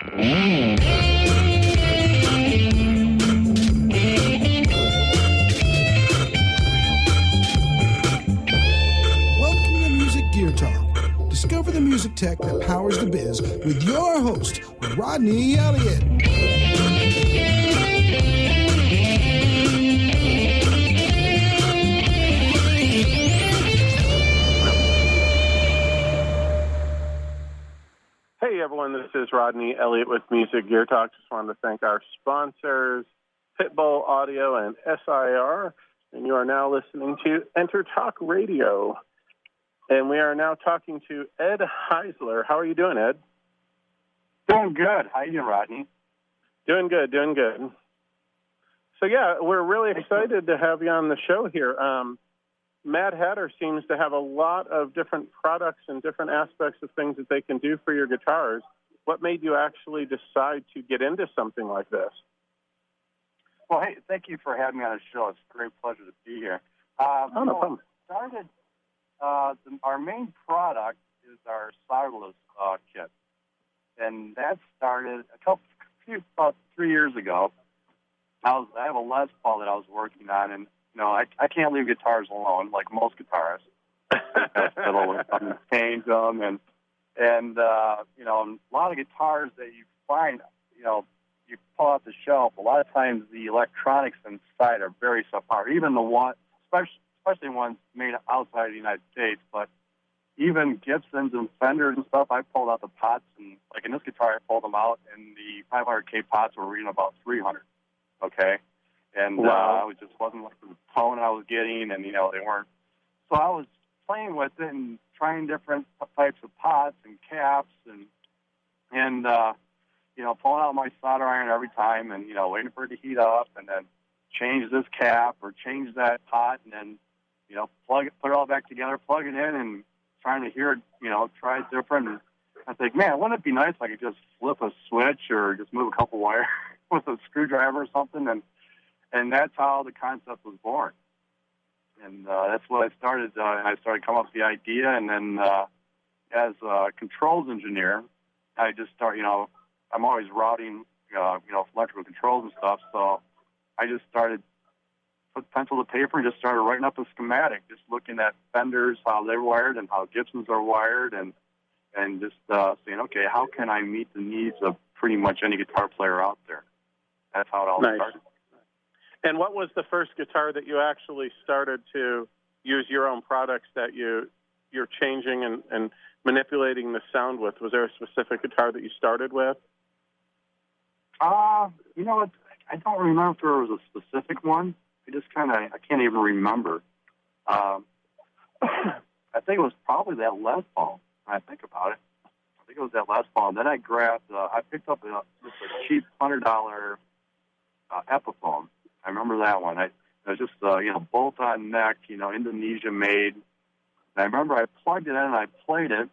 Welcome to Music Gear Talk. Discover the music tech that powers the biz with your host, Rodney Elliott. Hey everyone, this is Rodney Elliott with Music Gear Talk. Just wanted to thank our sponsors, Pitbull Audio and SIR. And you are now listening to Enter Talk Radio. And we are now talking to Ed Heisler. How are you doing, Ed? Doing good. How you doing, Rodney? Doing good, doing good. So yeah, we're really excited to have you on the show here. Mad Hatter seems to have a lot of different products and different aspects of things that they can do for your guitars. What made you actually decide to get into something like this? Well, hey, thank you for having me on the show. It's a great pleasure to be here. No problem. Our main product is our solderless kit, and that started about 3 years ago. I have a Les Paul that I was working on, and I can't leave guitars alone like most guitarists. I fiddle with them and change them, and a lot of guitars that you find, you pull out the shelf. A lot of times the electronics inside are very subpar. Even the one, especially ones made outside of the United States, but even Gibsons and Fenders and stuff, I pulled out the pots, and like in this guitar, I pulled them out, and the 500K pots were reading about 300. Okay. And wow. It just wasn't like the tone I was getting, and, they weren't. So I was playing with it and trying different types of pots and caps and pulling out my solder iron every time and, waiting for it to heat up and then change this cap or change that pot and then, put it all back together, plug it in and trying to hear it, try it different. And I think, man, wouldn't it be nice if I could just flip a switch or just move a couple wires with a screwdriver or something? And that's how the concept was born. And that's what I started. And I started coming up with the idea. And then as a controls engineer, I just started, I'm always routing, electrical controls and stuff. So I just started, put pencil to paper and just started writing up a schematic, just looking at Fenders, how they're wired and how Gibsons are wired. And just saying, okay, how can I meet the needs of pretty much any guitar player out there? That's how it all started. And what was the first guitar that you actually started to use your own products that you're changing and manipulating the sound with? Was there a specific guitar that you started with? I don't remember if there was a specific one. I can't even remember. I think it was probably that Les Paul, when I think about it. I think it was that Les Paul. And then I grabbed, I picked up just a cheap $100 Epiphone. I remember that one. It was just, bolt-on neck, Indonesia made. And I remember I plugged it in and I played it.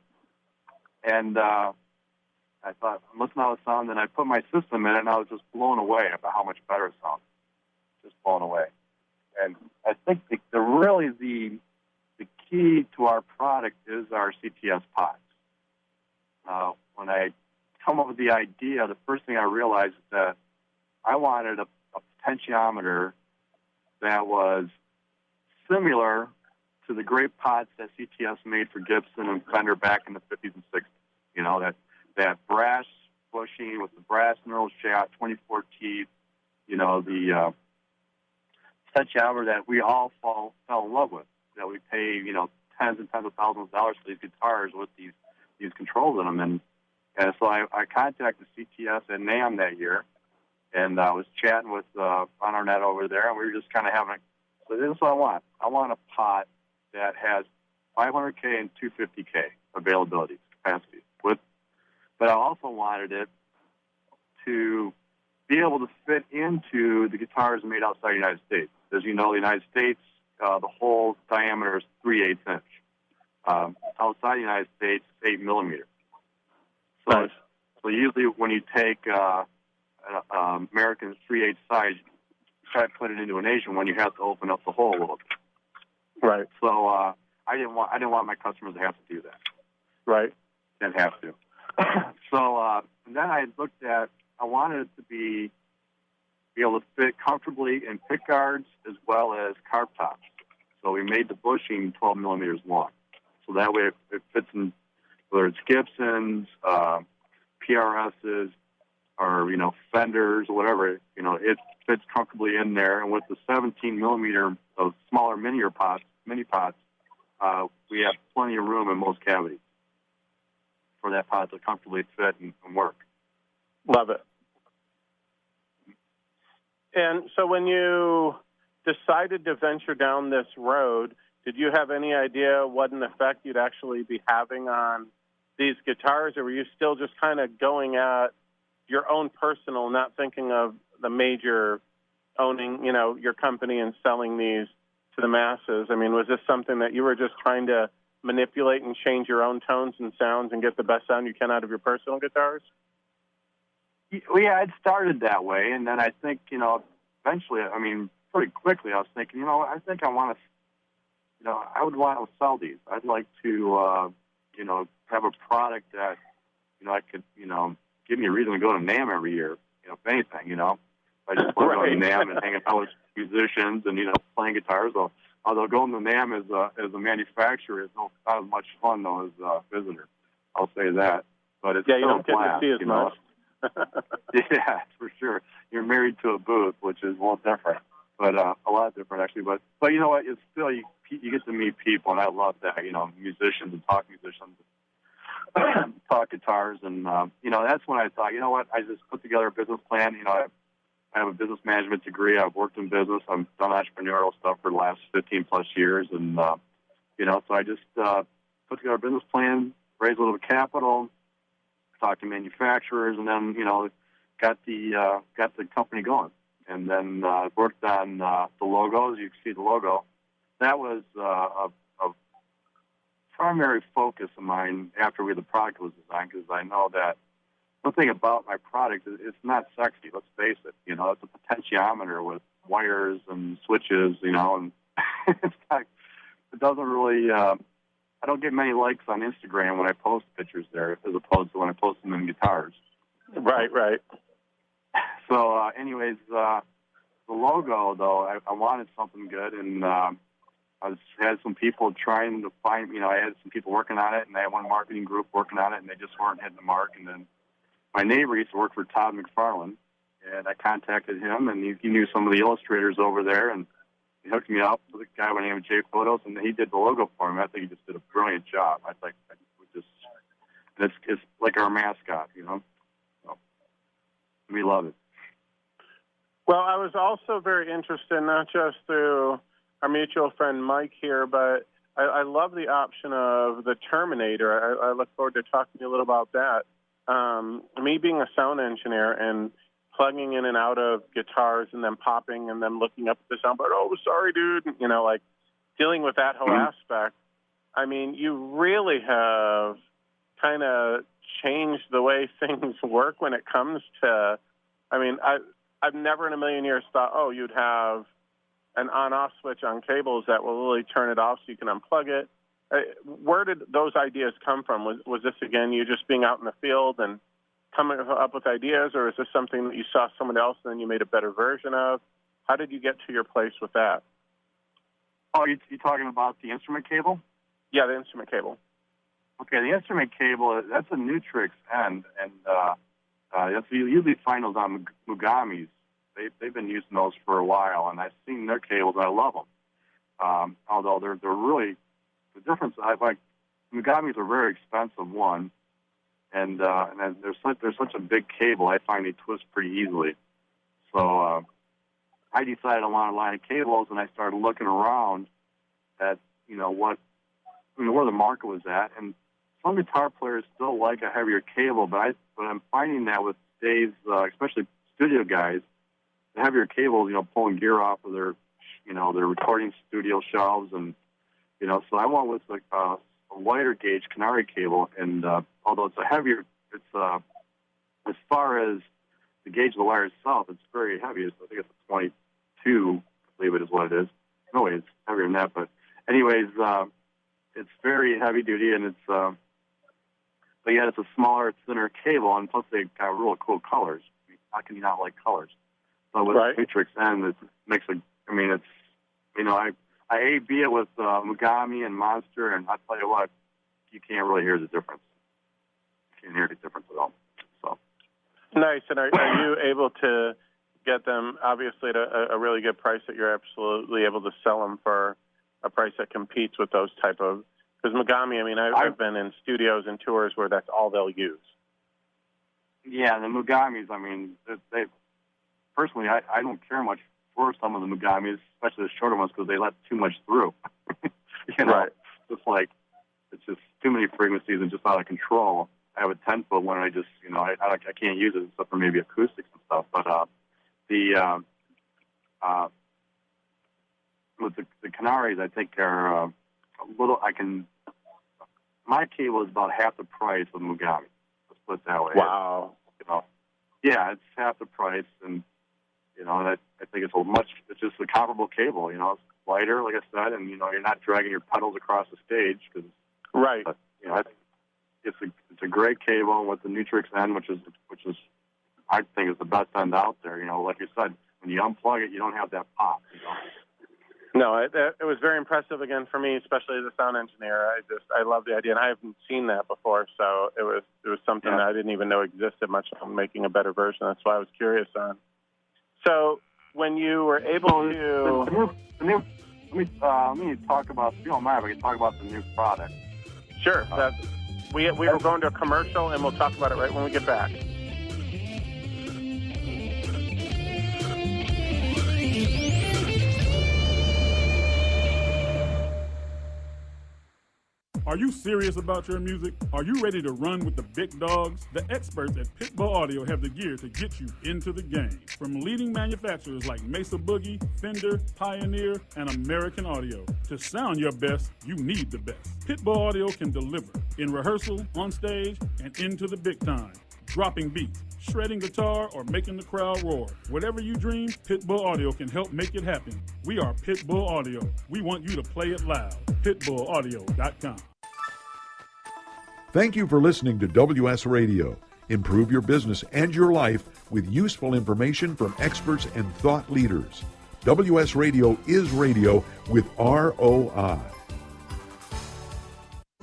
And I thought, I'm listening to the sound, and I put my system in it, and I was just blown away about how much better it sounded. Just blown away. And I think the key to our product is our CTS pots. When I come up with the idea, the first thing I realized is that I wanted a potentiometer that was similar to the great pots that CTS made for Gibson and Fender back in the 50s and 60s. That brass bushing with the brass knurled shaft, 24 teeth, the potentiometer that we all fell in love with, that we pay, tens and tens of thousands of dollars for these guitars with these controls in them. And so I contacted CTS at NAMM that year, and I was chatting with Ron Arnett over there, and we were just kind of so this is what I want. I want a pot that has 500K and 250K availability, capacity. But I also wanted it to be able to fit into the guitars made outside the United States. As you know, the United States, the whole diameter is 3/8 inch. Outside the United States, 8 millimeter. So usually when you take American 3/8 size, try to put it into an Asian one, you have to open up the hole a little bit. Right. So I didn't want my customers to have to do that. Right. Didn't have to. So and then I looked at, I wanted it to be able to fit comfortably in pick guards as well as carb tops. So we made the bushing 12 millimeters long. So that way it fits in, whether it's Gibsons, PRSs, or, Fenders or whatever, it fits comfortably in there. And with the 17 millimeter of smaller mini pots, we have plenty of room in most cavities for that pot to comfortably fit and work. Love it. And so when you decided to venture down this road, did you have any idea what an effect you'd actually be having on these guitars, or were you still just kind of going at your own personal, not thinking of the major owning, your company and selling these to the masses? I mean, was this something that you were just trying to manipulate and change your own tones and sounds and get the best sound you can out of your personal guitars? Yeah, it started that way, and then I think, eventually, pretty quickly, I was thinking, I think I want to, I would want to sell these. I'd like to, have a product that, I could, give me a reason to go to NAMM every year, if anything, I just want to go to NAMM and hang out with musicians and, playing guitars. Although going to NAMM as a manufacturer is not as much fun, though, as a visitor. I'll say that. But it's you don't get to see as much. Yeah, for sure. You're married to a booth, which is a little different, but a lot different actually. But you know what? It's still you get to meet people, and I love that. Musicians and talk musicians, talk guitars, and that's when I thought, I just put together a business plan. I have a business management degree. I've worked in business. I've done entrepreneurial stuff for the last 15 plus years, and so I just put together a business plan, raised a little capital, talked to manufacturers, and then got the company going, and then worked on the logos. You can see the logo. That was a primary focus of mine after the product was designed, because I know that one thing about my product is it's not sexy. Let's face it. It's a potentiometer with wires and switches. And it's not, it doesn't really. I don't get many likes on Instagram when I post pictures there, as opposed to when I post them in guitars. Right. So, anyways, the logo, though, I wanted something good, and I had some people trying to find, I had some people working on it, and I had one marketing group working on it, and they just weren't hitting the mark. And then my neighbor used to work for Todd McFarlane, and I contacted him, and he knew some of the illustrators over there, and he hooked me up with a guy by the name of Jay Photos, and he did the logo for me. I think he just did a brilliant job. It's like our mascot, So we love it. Well, I was also very interested, not just through our mutual friend Mike here, but I love the option of the Terminator. I look forward to talking to you a little about that. Me being a sound engineer and plugging in and out of guitars and then popping and then looking up at the soundboard, oh, sorry, dude, dealing with that whole aspect. I mean, you really have kind of changed the way things work when it comes to, I've never in a million years thought, oh, you'd have an on-off switch on cables that will really turn it off so you can unplug it. Where did those ideas come from? Was this, again, you just being out in the field and coming up with ideas, or is this something that you saw someone else and then you made a better version of? How did you get to your place with that? Oh, you talking about the instrument cable? Yeah, the instrument cable. Okay, the instrument cable, that's a Nutrix end, and you usually find those on Mugamis. They've been using those for a while, and I've seen their cables, and I love them. Although they're really, the difference, Mugamis are very expensive, one, and they're such a big cable, I find they twist pretty easily. So I decided I wanted a line of cables, and I started looking around at, where the market was at, and some guitar players still like a heavier cable, but I'm finding that with today's, especially studio guys, the heavier cables, pulling gear off of their recording studio shelves, and so I went with a wider gauge Canary cable, and although it's a heavier, it's as far as the gauge of the wire itself, it's very heavy. I think it's a 22, I believe it is what it is. No way, it's heavier than that, but anyways, it's very heavy duty, and it's but yet it's a smaller, thinner cable, and plus they got real cool colors. I mean, how can you not like colors? So with Matrix N, it makes a. I mean, it's I A/B it with Mugami and Monster, and I tell you what, you can't really hear the difference. You can't hear the difference at all. So nice. And are you able to get them obviously at a really good price that you're absolutely able to sell them for a price that competes with those type of? Because Mugami, I mean, I've been in studios and tours where that's all they'll use. Yeah, the Mugamis. I mean, they personally, I don't care much for some of the Mugamis, especially the shorter ones, because they let too much through. Right. It's just too many frequencies and just out of control. I have a 10-foot one, and I just, I can't use it except for maybe acoustics and stuff. But with the Canaries, I think are a little. My cable is about half the price of Mugami. Let's put it that way. Wow. Yeah, it's half the price, and I think it's just a comparable cable. It's lighter, like I said, and you're not dragging your pedals across the stage because. Right. But, it's a great cable with the Nutrix end, which is I think is the best end out there. Like you said, when you unplug it, you don't have that pop. No, it was very impressive again for me, especially as a sound engineer. I love the idea, and I haven't seen that before, so it was something that I didn't even know existed. Much on making a better version. That's why I was curious on. So when you were able to, let me talk about. If you don't mind, we can talk about the new product. Sure. We were going to a commercial, and we'll talk about it right when we get back. Are you serious about your music? Are you ready to run with the big dogs? The experts at Pitbull Audio have the gear to get you into the game. From leading manufacturers like Mesa Boogie, Fender, Pioneer, and American Audio. To sound your best, you need the best. Pitbull Audio can deliver in rehearsal, on stage, and into the big time. Dropping beats, shredding guitar, or making the crowd roar. Whatever you dream, Pitbull Audio can help make it happen. We are Pitbull Audio. We want you to play it loud. PitbullAudio.com. Thank you for listening to WS Radio. Improve your business and your life with useful information from experts and thought leaders. WS Radio is radio with ROI.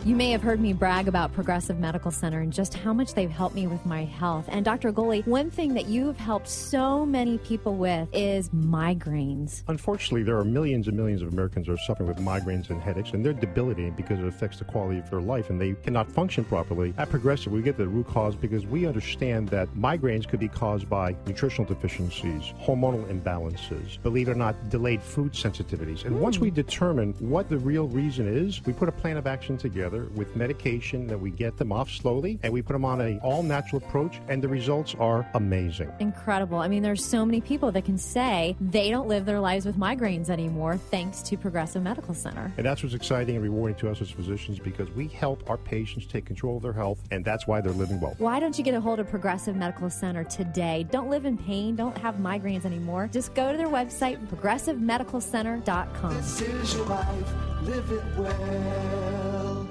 You may have heard me brag about Progressive Medical Center and just how much they've helped me with my health. And Dr. Goley, one thing that you've helped so many people with is migraines. Unfortunately, there are millions and millions of Americans who are suffering with migraines and headaches, and they're debilitating because it affects the quality of their life, and they cannot function properly. At Progressive, we get the root cause because we understand that migraines could be caused by nutritional deficiencies, hormonal imbalances, believe it or not, delayed food sensitivities. And once we determine what the real reason is, we put a plan of action together with medication that we get them off slowly, and we put them on an all-natural approach, and the results are amazing. Incredible. I mean, there's so many people that can say they don't live their lives with migraines anymore thanks to Progressive Medical Center. And that's what's exciting and rewarding to us as physicians, because we help our patients take control of their health, and that's why they're living well. Why don't you get a hold of Progressive Medical Center today? Don't live in pain. Don't have migraines anymore. Just go to their website, progressivemedicalcenter.com. This is your life. Live it well.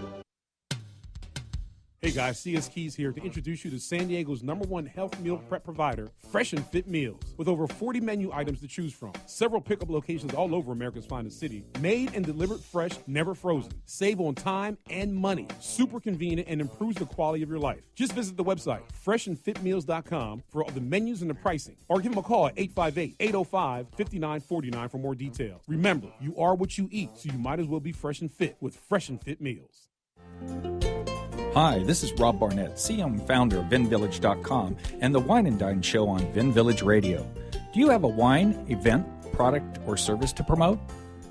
Hey guys, CS Keys here to introduce you to San Diego's #1 health meal prep provider, Fresh and Fit Meals. With over 40 menu items to choose from, several pickup locations all over America's finest city, made and delivered fresh, never frozen. Save on time and money. Super convenient and improves the quality of your life. Just visit the website, freshandfitmeals.com, for all the menus and the pricing. Or give them a call at 858-805-5949 for more details. Remember, you are what you eat, so you might as well be fresh and fit with Fresh and Fit Meals. Hi, this is Rob Barnett, CEO and founder of VinVillage.com and the Wine and Dine Show on Vin Village Radio. Do you have a wine, event, product, or service to promote?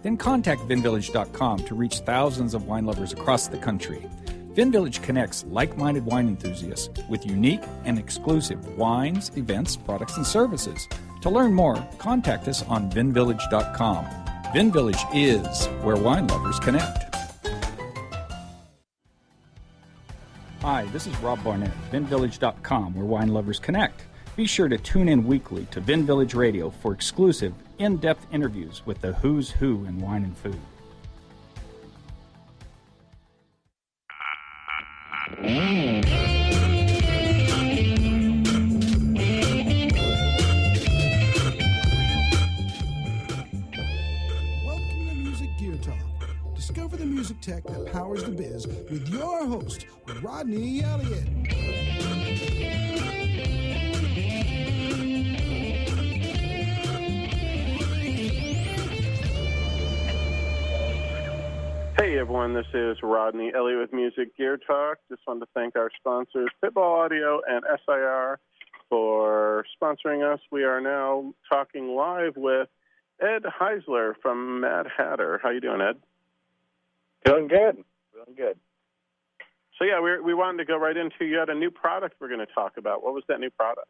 Then contact VinVillage.com to reach thousands of wine lovers across the country. VinVillage connects like-minded wine enthusiasts with unique and exclusive wines, events, products, and services. To learn more, contact us on VinVillage.com. VinVillage is where wine lovers connect. Hi, this is Rob Barnett, VinVillage.com, where wine lovers connect. Be sure to tune in weekly to Vin Village Radio for exclusive, in-depth interviews with the who's who in wine and food. with your host, Rodney Elliott. Hey everyone, this is Rodney Elliott with Music Gear Talk. Just wanted to thank our sponsors, Pitbull Audio and SIR, for sponsoring us. We are now talking live with Ed Heisler from Mad Hatter. How you doing, Ed? Doing good. Doing good. So yeah, we wanted to go right into, you had a new product we're going to talk about. What was that new product?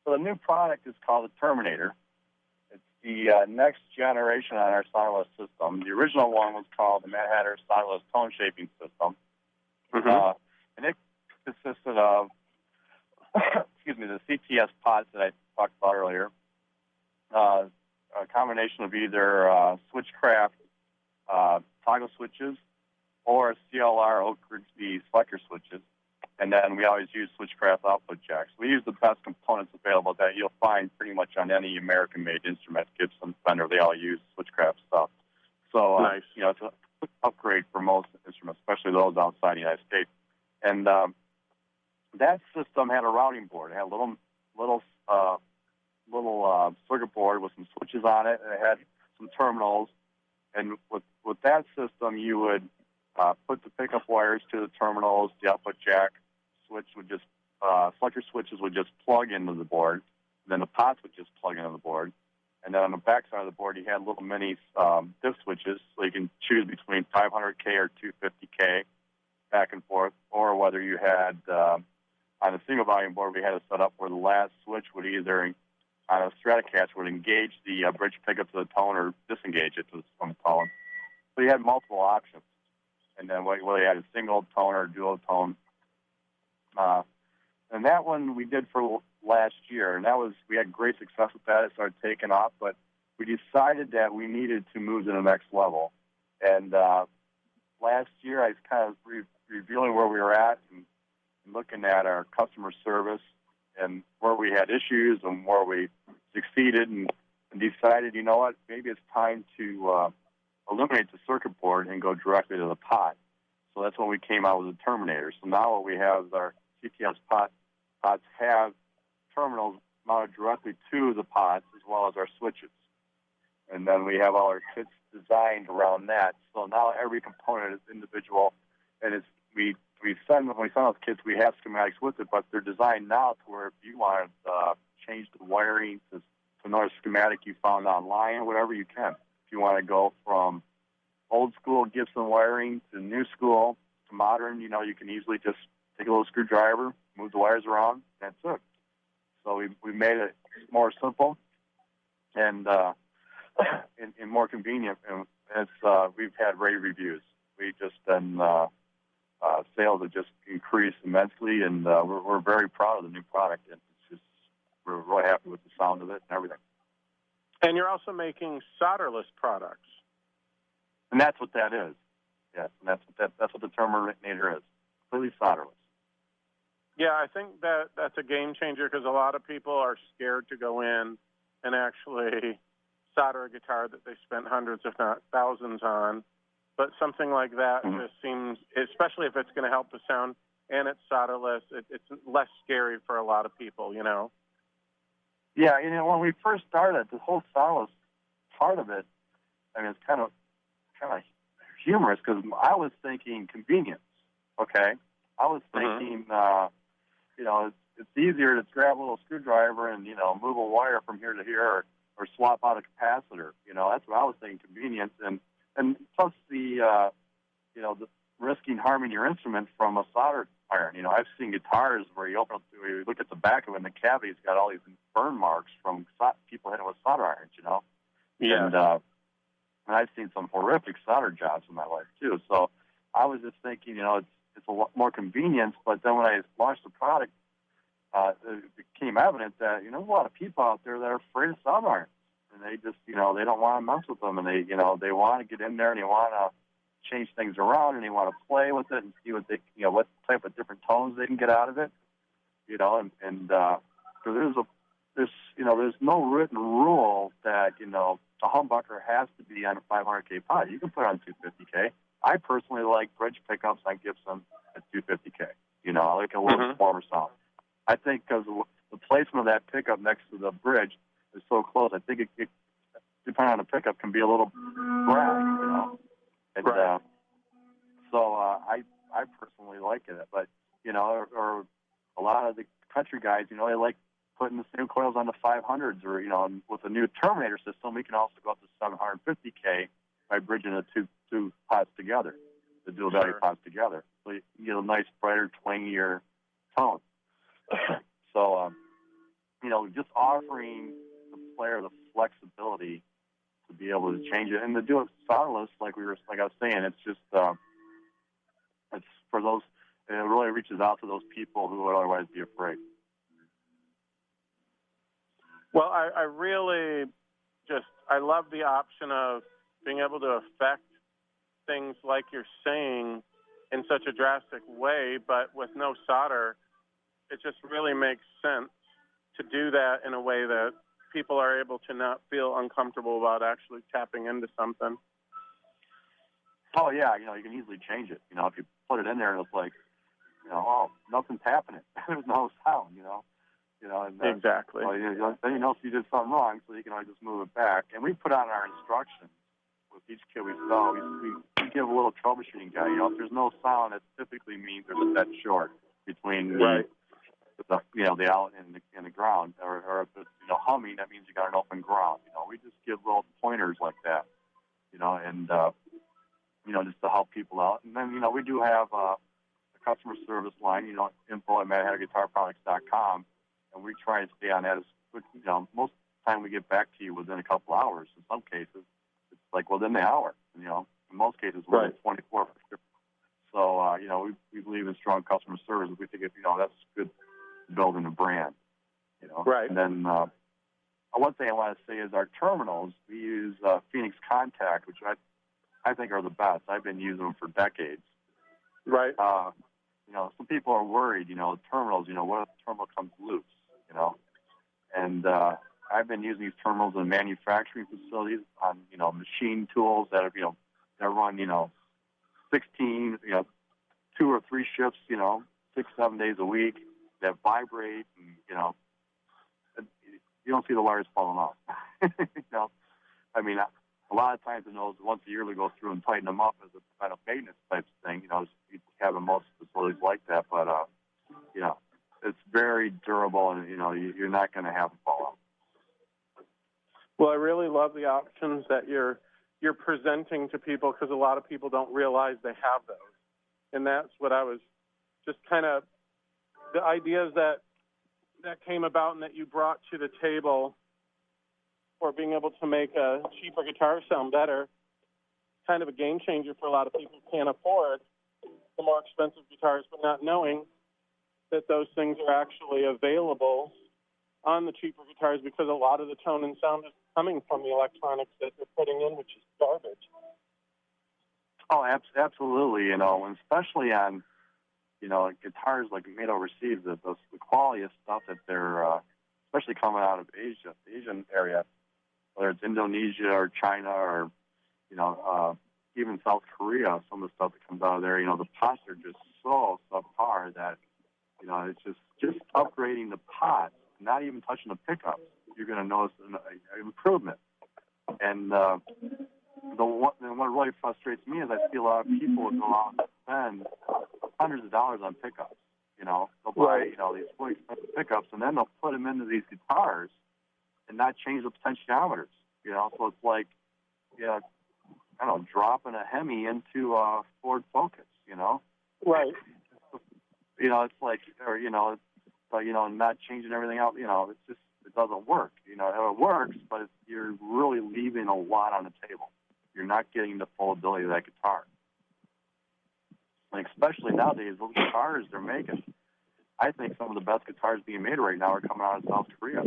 So the new product is called the Terminator. It's the next generation on our Sonorless system. The original one was called the Mad Hatter Sonorless Tone Shaping System. Mm-hmm. And it consisted of, the CTS pods that I talked about earlier. A combination of either Switchcraft toggle switches or CLR Oak Grigsby selector switches. And then we always use Switchcraft output jacks. We use the best components available that you'll find pretty much on any American-made instrument, Gibson, Fender. They all use Switchcraft stuff. So, nice. It's a quick upgrade for most instruments, especially those outside the United States. And that system had a routing board. It had a little circuit board with some switches on it, and it had some terminals. And with that system, you would put the pickup wires to the terminals. The output jack switch would just selector switches would just plug into the board. And then the pots would just plug into the board. And then on the back side of the board, you had little mini diff switches, so you can choose between 500K or 250K back and forth, or whether you had on a single volume board, we had it set up where the last switch would either on a Stratocaster would engage the bridge pickup to the tone or disengage it to the tone. So you had multiple options. And then whether you had a single tone or a dual tone. And that one we did for last year. And we had great success with that. It started taking off. But we decided that we needed to move to the next level. And last year I was kind of reviewing where we were at and looking at our customer service and where we had issues and where we succeeded, and decided, you know what, maybe it's time to eliminate the circuit board and go directly to the pot. So that's when we came out with the Terminator. So now what we have is our CTS pots have terminals mounted directly to the pots as well as our switches. And then we have all our kits designed around that. So now every component is individual, and when we send those kits, we have schematics with it, but they're designed now to where if you want to change the wiring to another schematic you found online or whatever, you can. If you want to go from old school Gibson wiring to new school to modern, you can easily just take a little screwdriver, move the wires around, that's it. So we made it more simple and more convenient, and we've had rave reviews. We've just done sales have just increased immensely, and we're very proud of the new product. And we're really happy with the sound of it and everything. And you're also making solderless products. And that's what that is. Yes, and that's what the Terminator is. Completely solderless. Yeah, I think that's a game changer because a lot of people are scared to go in and actually solder a guitar that they spent hundreds, if not thousands, on. But something like that just seems, especially if it's going to help the sound and it's solderless, it's less scary for a lot of people, Yeah, when we first started, the whole solderless part of it, it's kind of humorous because I was thinking convenience. Okay, I was thinking, it's easier to grab a little screwdriver and move a wire from here to here, or swap out a capacitor. That's what I was thinking, convenience, and plus the risking harming your instrument from a solder iron. I've seen guitars where you look at the back of it, and the cavity's got all these burn marks from people hitting with solder irons. Yeah. And I've seen some horrific solder jobs in my life too. So I was just thinking, it's a lot more convenience. But then when I launched the product, it became evident that there's a lot of people out there that are afraid of solder irons, and they just they don't want to mess with them, and they want to get in there and they want to change things around, and they want to play with it and see what what type of different tones they can get out of it, and so there's no written rule that a humbucker has to be on a 500K pot. You can put it on 250K. I personally like bridge pickups on Gibson at 250K. You know, I like a little smaller sound. I think because the placement of that pickup next to the bridge is so close, I think it depending on the pickup, can be a little brag, you know. And, so I personally like it, but you know, or a lot of the country guys, you know, they like putting the same coils on the 500s, or you know, and with the new Terminator system, we can also go up to 750K by bridging the two pots together, the dual value pots together. So you get a nice, brighter, twangier tone. So, you know, just offering the player the flexibility to be able to change it and to do it soundless, like I was saying, it's just it's for those. It really reaches out to those people who would otherwise be afraid. Well, I really I love the option of being able to affect things like you're saying in such a drastic way, but with no solder. It just really makes sense to do that in a way that people are able to not feel uncomfortable about actually tapping into something. Oh, yeah, you know, you can easily change it. You know, if you put it in there and it's like, you know, oh, nothing's happening. There's no sound, you know. And exactly. Well, then you know if you did something wrong, so you can always just move it back. And we put on our instructions with each kit we sell. We give a little troubleshooting guide. You know, if there's no sound, it typically means there's a dead short between the outlet and the ground, or if it's humming, that means you got an open ground. You know, we just give little pointers like that. You know, and just to help people out. And then we do have a customer service line. info@MadHatterGuitarProducts.com, and we try and stay on that as quick. Most of the time we get back to you within a couple hours. In some cases, it's like within the hour. In most cases, within 24 for sure. So we believe in strong customer service. We think that's good. Building a brand, Right. And then one thing I want to say is our terminals. We use Phoenix Contact, which I think are the best. I've been using them for decades. Right. Some people are worried. Terminals. What if the terminal comes loose? And I've been using these terminals in manufacturing facilities on machine tools that are that run 16 2 or 3 shifts 6-7 days a week. That vibrate, and you don't see the wires falling off. I mean, a lot of times once a year we go through and tighten them up as a kind of maintenance type thing. You have in most facilities like that, but it's very durable, and you're not going to have them fall off. Well, I really love the options that you're presenting to people, because a lot of people don't realize they have those, and that's what I was just kind of. The ideas that came about and that you brought to the table for being able to make a cheaper guitar sound better, kind of a game changer for a lot of people who can't afford the more expensive guitars, but not knowing that those things are actually available on the cheaper guitars, because a lot of the tone and sound is coming from the electronics that they're putting in, which is garbage. Oh, absolutely, and especially on guitars like made overseas, the quality of stuff that they're, especially coming out of Asia, the Asian area, whether it's Indonesia or China or, even South Korea, some of the stuff that comes out of there, the pots are just so subpar that, it's just upgrading the pots, not even touching the pickups, you're going to notice an improvement. And what really frustrates me is I see a lot of people go out and spend hundreds of dollars on pickups. They'll buy these really expensive pickups, and then they'll put them into these guitars and not change the potentiometers. So it's like, dropping a Hemi into a Ford Focus. Right. It's like, or not changing everything out. It's just, it doesn't work. It works, but you're really leaving a lot on the table. You're not getting the full ability of that guitar. And especially nowadays, those guitars they're making, I think some of the best guitars being made right now are coming out of South Korea.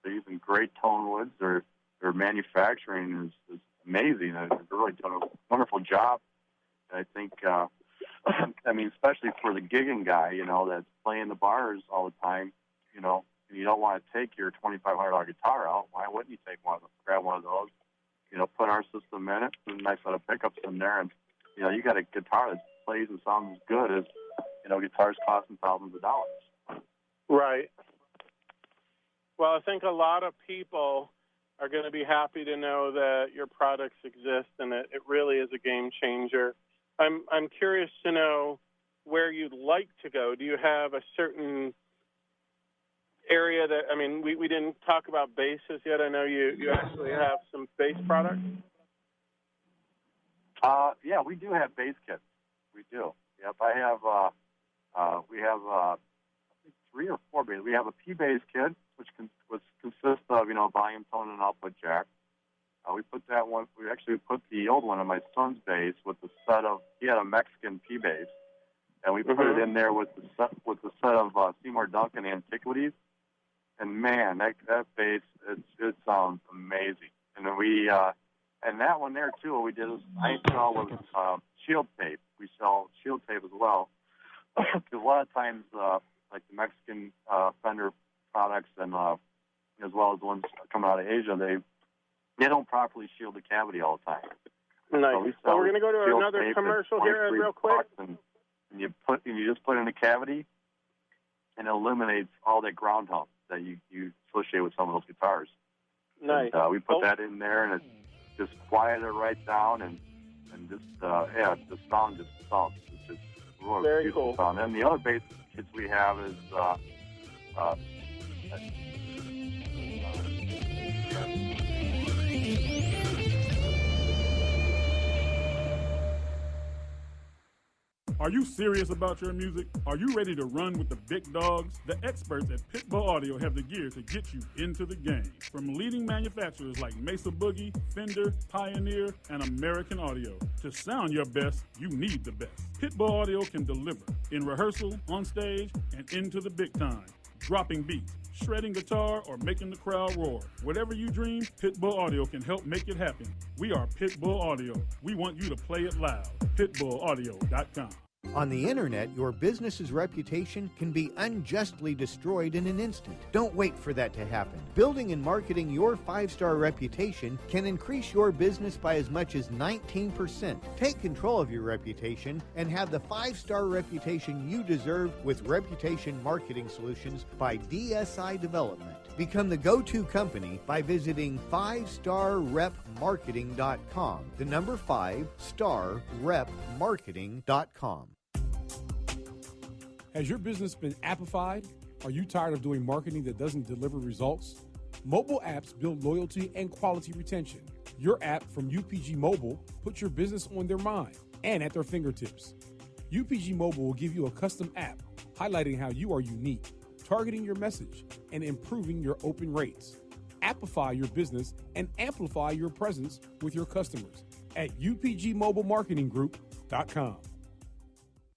They're using great tone woods. Their manufacturing is amazing. They're really done a wonderful job. And I think, especially for the gigging guy, that's playing the bars all the time, and you don't want to take your $2,500 guitar out. Why wouldn't you grab one of those? Put our system in it, put a nice set of pickups in there, and you got a guitar that plays and sounds good as, guitars costing thousands of dollars. Right. Well, I think a lot of people are going to be happy to know that your products exist, and it really is a game changer. I'm curious to know where you'd like to go. Do you have a certain area that, we didn't talk about basses yet. I know you actually have some bass products. Yeah, we do have bass kits. We do. Yep, we have I think 3 or 4 bass. We have a P-bass kit, which consists of, volume, tone, and output jack. We put that one. We actually put the old one on my son's bass with the set of. He had a Mexican P-bass, and we put it in there with the set of Seymour Duncan Antiquities. And man, that bass, it sounds amazing. And then and that one there too, what we did is I installed with shield tape. We sell shield tape as well. Because a lot of times, like the Mexican Fender products and as well as the ones coming out of Asia, they don't properly shield the cavity all the time. Nice. So we're going to go to another commercial here real quick. And you just put it in the cavity, and it eliminates all that ground hump that you associate with some of those guitars. Nice. And, we put that in there, and it just quieted it right down, and just the sound just sounds. It's just really very beautiful cool sound. And the other bass kits we have is Are you serious about your music? Are you ready to run with the big dogs? The experts at Pitbull Audio have the gear to get you into the game. From leading manufacturers like Mesa Boogie, Fender, Pioneer, and American Audio. To sound your best, you need the best. Pitbull Audio can deliver in rehearsal, on stage, and into the big time. Dropping beats, shredding guitar, or making the crowd roar. Whatever you dream, Pitbull Audio can help make it happen. We are Pitbull Audio. We want you to play it loud. PitbullAudio.com. On the internet, your business's reputation can be unjustly destroyed in an instant. Don't wait for that to happen. Building and marketing your 5-star reputation can increase your business by as much as 19%. Take control of your reputation and have the 5-star reputation you deserve with Reputation Marketing Solutions by DSI Development. Become the go-to company by visiting 5starrepmarketing.com. The number 5starrepmarketing.com. Has your business been appified? Are you tired of doing marketing that doesn't deliver results? Mobile apps build loyalty and quality retention. Your app from UPG Mobile puts your business on their mind and at their fingertips. UPG Mobile will give you a custom app highlighting how you are unique, targeting your message, and improving your open rates. Appify your business and amplify your presence with your customers at upgmobilemarketinggroup.com.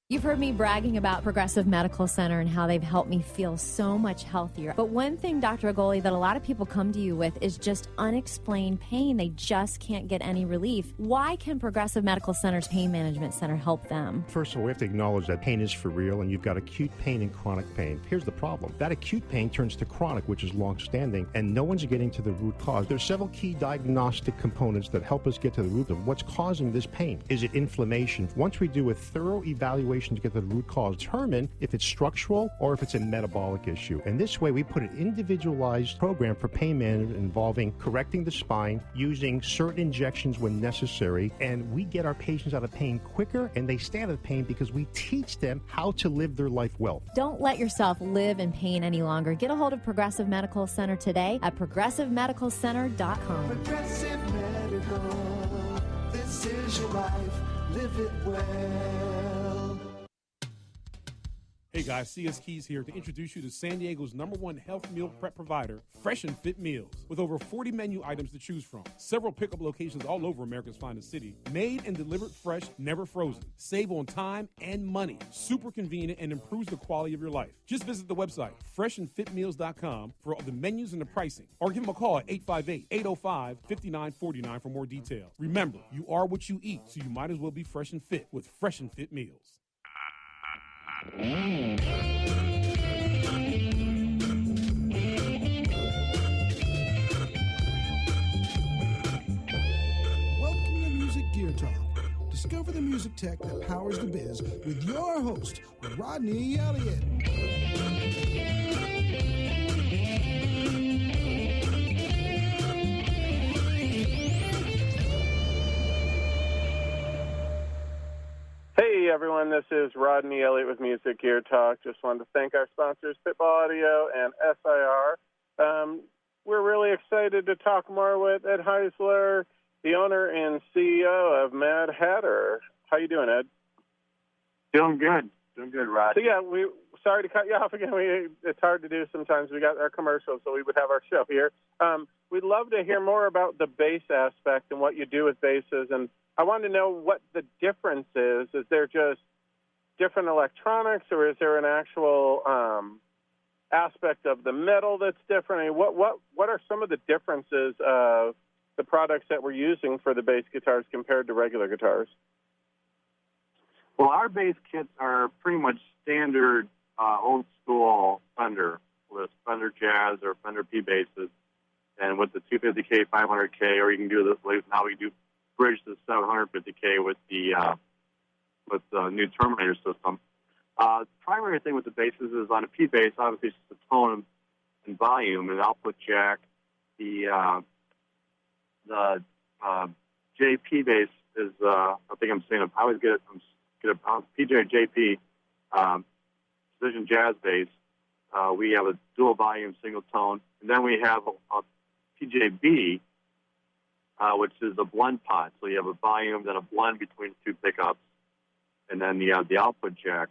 You've heard me bragging about Progressive Medical Center and how they've helped me feel so much healthier. But one thing, Dr. Agoli, that a lot of people come to you with is just unexplained pain. They just can't get any relief. Why can Progressive Medical Center's Pain Management Center help them? First of all, we have to acknowledge that pain is for real, and you've got acute pain and chronic pain. Here's the problem. That acute pain turns to chronic, which is long-standing, and no one's getting to the root cause. There's several key diagnostic components that help us get to the root of what's causing this pain. Is it inflammation? Once we do a thorough evaluation to get to the root cause, determine if it's structural or if it's a metabolic issue. And this way, we put an individualized program for pain management involving correcting the spine, using certain injections when necessary, and we get our patients out of pain quicker, and they stay out of pain because we teach them how to live their life well. Don't let yourself live in pain any longer. Get a hold of Progressive Medical Center today at progressivemedicalcenter.com. Progressive Medical, this is your life, live it well. Hey guys, CS Keys here to introduce you to San Diego's #1 health meal prep provider, Fresh and Fit Meals. With over 40 menu items to choose from, several pickup locations all over America's finest city, made and delivered fresh, never frozen. Save on time and money. Super convenient and improves the quality of your life. Just visit the website, freshandfitmeals.com, for all the menus and the pricing. Or give them a call at 858-805-5949 for more details. Remember, you are what you eat, so you might as well be fresh and fit with Fresh and Fit Meals. Welcome to Music Gear Talk. Discover the music music tech that powers the biz with your host, Rodney Elliott. Hey everyone, this is Rodney Elliott with Music Gear Talk. Just wanted to thank our sponsors, Pitbull Audio and SIR. We're really excited to talk more with Ed Heisler, the owner and CEO of Mad Hatter. How you doing, Ed? Doing good, Rod. So yeah, sorry to cut you off again. It's hard to do sometimes. We got our commercials, so we would have our show here. We'd love to hear more about the bass aspect and what you do with basses, and I wanted to know what the difference is. Is there just different electronics, or is there an actual aspect of the metal that's different? I mean, what are some of the differences of the products that we're using for the bass guitars compared to regular guitars? Well, our bass kits are pretty much standard old school Fender, with Fender Jazz or Fender P basses, and with the 250K, 500K, or you can do this. Now we do bridge to 750K with the new Terminator system. Primary thing with the basses is on a P bass, obviously it's the tone and volume and output jack. The JP bass is I think I'm saying I always get it from PJJP Precision Jazz bass. We have a dual volume single tone, and then we have a PJB, which is a blend pot. So you have a volume, then a blend between two pickups, and then the output jack.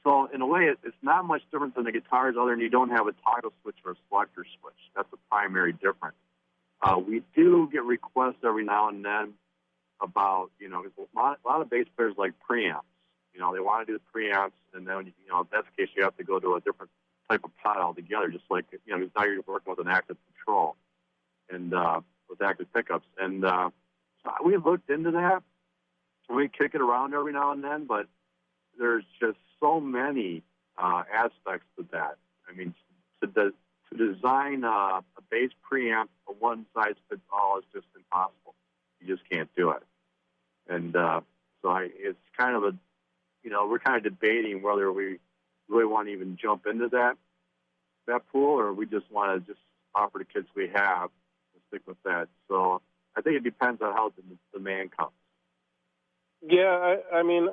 So in a way, it's not much different than the guitars, other than you don't have a toggle switch or a selector switch. That's the primary difference. We do get requests every now and then about, a lot of bass players like preamps. They want to do the preamps, and then, if that's the case, you have to go to a different type of pot altogether, just like, now you're working with an active control and with active pickups. And so we looked into that, and we kick it around every now and then, but there's just so many aspects to that. I mean, to design a bass preamp, a one-size-fits-all is just impossible. You just can't do it. And it's kind of we're kind of debating whether we really want to even jump into that pool, or we just want to just offer the kits we have and stick with that. So I think it depends on how the demand comes. Yeah, I mean,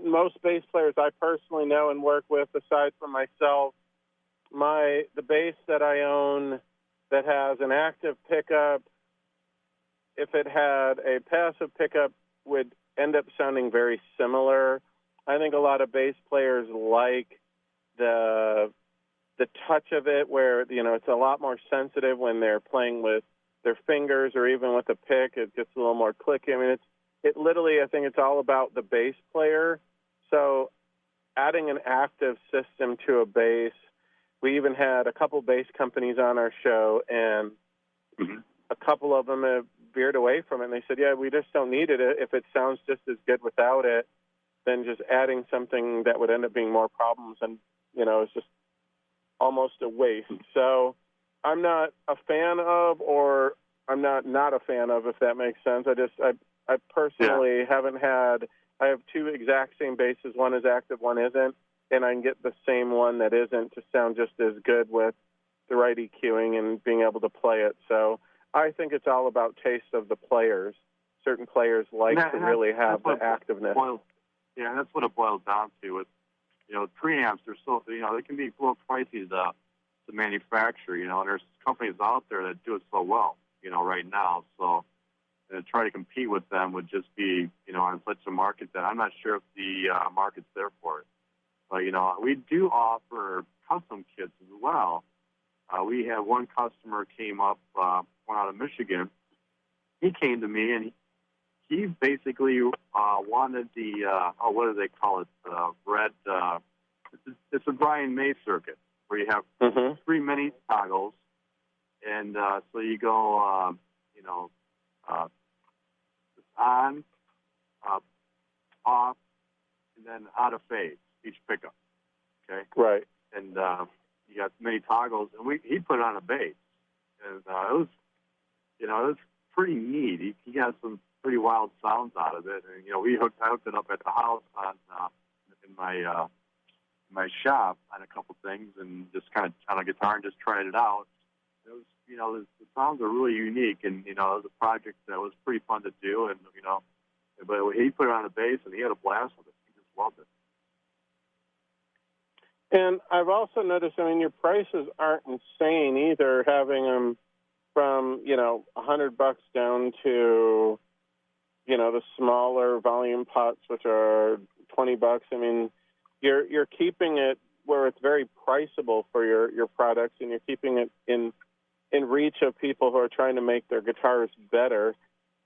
most bass players I personally know and work with, aside from myself, the bass that I own that has an active pickup, if it had a passive pickup, would end up sounding very similar. I think a lot of bass players like the touch of it, where it's a lot more sensitive when they're playing with their fingers or even with a pick. It gets a little more clicky. I mean, it literally, I think it's all about the bass player. So adding an active system to a bass, we even had a couple bass companies on our show, and a couple of them have veered away from it. And they said, yeah, we just don't need it. If it sounds just as good without it, then just adding something that would end up being more problems, and, it's just almost a waste. So I'm not a fan of, or I'm not a fan of, if that makes sense. I personally haven't had, I have two exact same basses. One is active, one isn't, and I can get the same one that isn't to sound just as good with the right EQing and being able to play it. So I think it's all about taste of the players. Certain players like to really have the activeness. That's what it boils down to. With preamps, they're so they can be a little pricey to manufacture. And there's companies out there that do it so well. Right now. So to try to compete with them would just be on such a market that I'm not sure if the market's there for it. But we do offer custom kits as well. We had one customer came up, one out of Michigan. He came to me, and he basically wanted the, what do they call it, red, it's a Brian May circuit, where you have 3 mini toggles, and so you go, on, off, and then out of phase, each pickup, okay? Right. And you got many toggles, and he put it on a bass, and it was pretty neat. He got some pretty wild sounds out of it. And I hooked it up at the house in my shop on a couple things, and just kind of on a guitar and just tried it out. It was, the sounds are really unique, and it was a project that was pretty fun to do, and but he put it on the bass, and he had a blast with it. He just loved it. And I've also noticed, your prices aren't insane either, having them from, $100 down to, the smaller volume pots, which are $20. You're keeping it where it's very priceable for your products, and you're keeping it in reach of people who are trying to make their guitars better.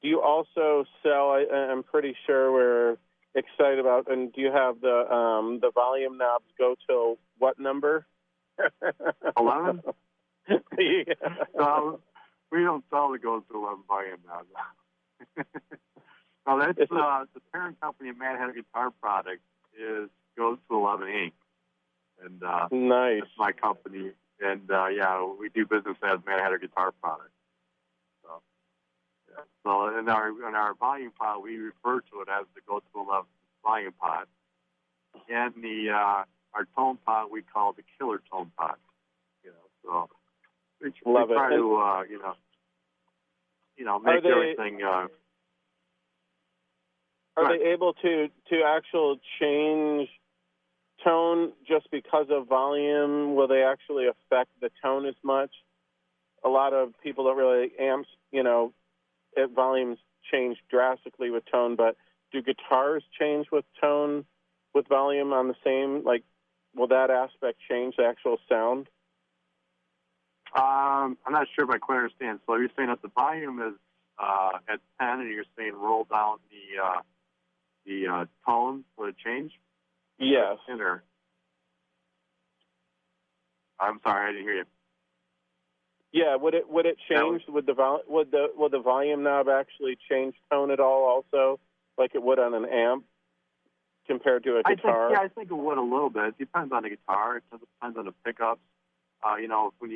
Do you also sell, I'm pretty sure we're excited about, and do you have the volume knobs go till what number? 11? Yeah. We don't sell the goes to 11 volume knobs. No, that's the parent company of Mad Hatter Guitar Product goes to 11 Inc. And nice. That's my company. And we do business as Mad Hatter Guitar Product. So in our volume pot, we refer to it as the Go to 11 volume pot. And our tone pot, we call it the Killer Tone pot. So we try to make everything. Are they able to actually change tone just because of volume? Will they actually affect the tone as much? A lot of people don't really amps, volumes change drastically with tone, but do guitars change with tone, with volume on the same, will that aspect change the actual sound? I'm not sure if I quite understand. So you're saying that the volume is at 10, and you're saying roll down the tone, will it change? Yes. I'm sorry, I didn't hear you. Yeah, would it change? Would the volume knob actually change tone at all? Also, like it would on an amp compared to a guitar? I think it would a little bit. It depends on the guitar. It depends on the pickups. When